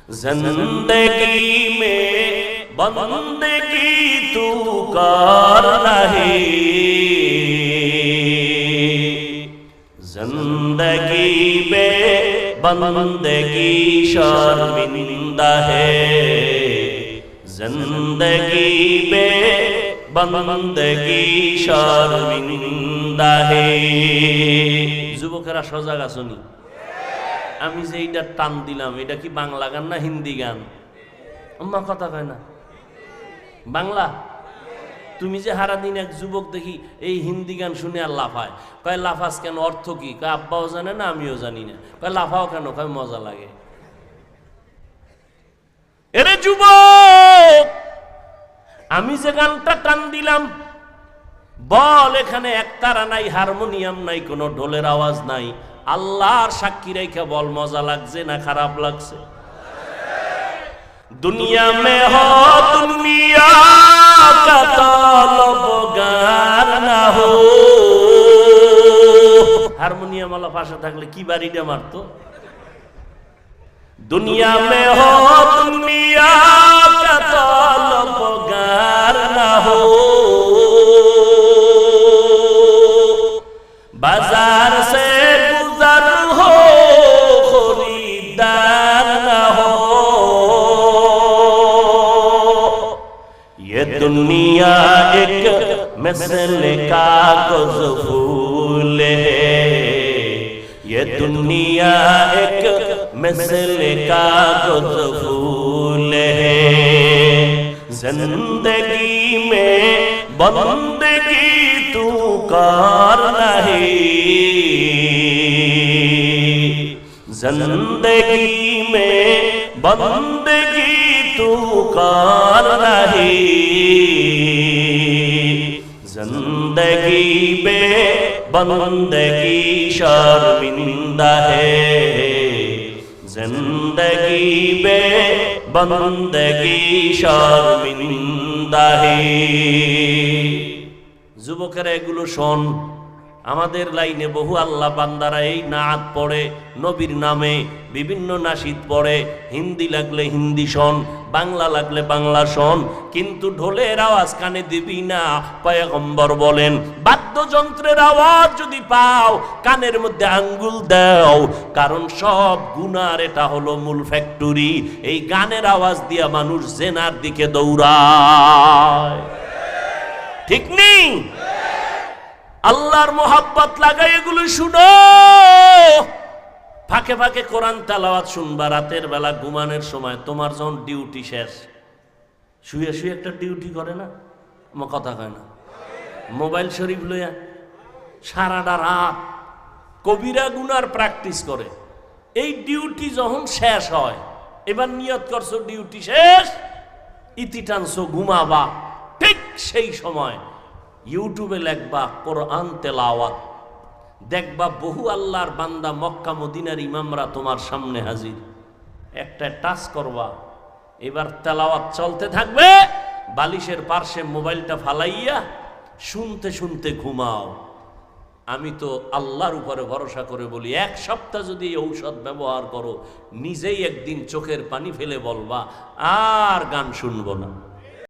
जिंदगी में बंदगी तू कर रही, जिंदगी में बंदगी शर्मिंदा है, जिंदगी में बंदगी शर्मिंदा है। যুবকেরা সজাগ আছনি? আমি যে এইটা টান দিলাম, এটা কি বাংলা গান না হিন্দি গান? আম্মা কথা কয় না বাংলা। তুমি যে সারাদিন এক যুবক দেখি এই হিন্দি গান শুনে আর লাফায়, কয় লাফাস কেন, অর্থ কি? কয় আব্বাও জানে না, আমিও জানি না। কয় লাফাও কেন? কয় মজা লাগে। এরে যুবক, আমি যে গানটা টান দিলাম, বল এখানে একতারা নাই, হারমোনিয়াম নাই, কোনো ঢোলের আওয়াজ নাই, আল্লাহর সাক্ষী রেখে বল মজা লাগছে না খারাপ লাগছে? দুনিয়া মে হো দুনিয়া কা তলবগার না হো। হারমোনিয়াম ওয়ালা পাশে থাকলে কি বাড়িটা মারতো? দুনিয়া মে হো দুনিয়া কা তলবগার না হো, बाजार से गुजर हो खरीदार न हो, ये दुनिया एक मिसल कागज फूल है, ये दुनिया एक मिसल कागज फूल है, जिंदगी में बंदगी तू कर रही, जिंदगी में बंदगी तू कर रही, जिंदगी में बंदगी शर्मिंदा है, जिंदगी में बंदगी शर्मिंदा है। যুবকেরা এগুলো শোন, আমাদের লাইনে বহু আল্লাহ বান্দারা এই নাত পড়ে, নবীর নামে বিভিন্ন নাশিদ পড়ে, হিন্দি লাগলে হিন্দি শোন, বাংলা লাগলে বাংলা শোন, কিন্তু ঢোলের আওয়াজ কানে দিবি না। পয়গম্বর বলেন, বাদ্যযন্ত্রের আওয়াজ যদি পাও কানের মধ্যে আঙ্গুল দাও, কারণ সব গুনার এটা হলো মূল ফ্যাক্টরি। এই গানের আওয়াজ দিয়া মানুষ জেনার দিকে দৌড়ায়, ঠিক নেই? আল্লাহর মোহাব্বত লাগাই এগুলো শুনো, ফাঁকে ফাঁকে কোরআন তেলাওয়াত শুনবা রাতের বেলা ঘুমানোর সময়। তোমার যখন ডিউটি শেষ, শুয়ে শুয়ে একটা ডিউটি করে না, আমার কথা কয় না, মোবাইল শরীফ লইয়া সারাটা রাত কবিরা গুনার প্র্যাকটিস করে। এই ডিউটি যখন শেষ হয়, এবার নিয়ত করছো ডিউটি শেষ, ইতি টানছো ঘুমাবা, ঠিক সেই সময় ইউটিউবে লেখবা কোরআন তেলাওয়াত, দেখবা বহু আল্লাহর বান্দা মক্কা মদিনার ইমামরা তোমার সামনে হাজির। একটা টাচ করবা, এবার তেলাওয়াত চলতে থাকবে, বালিশের পার্শ্বে মোবাইলটা ফালাইয়া শুনতে শুনতে ঘুমাও। আমি তো আল্লাহর উপরে ভরসা করে বলি, এক সপ্তাহ যদি এই ঔষধ ব্যবহার করো, নিজেই একদিন চোখের পানি ফেলে বলবা আর গান শুনবো না।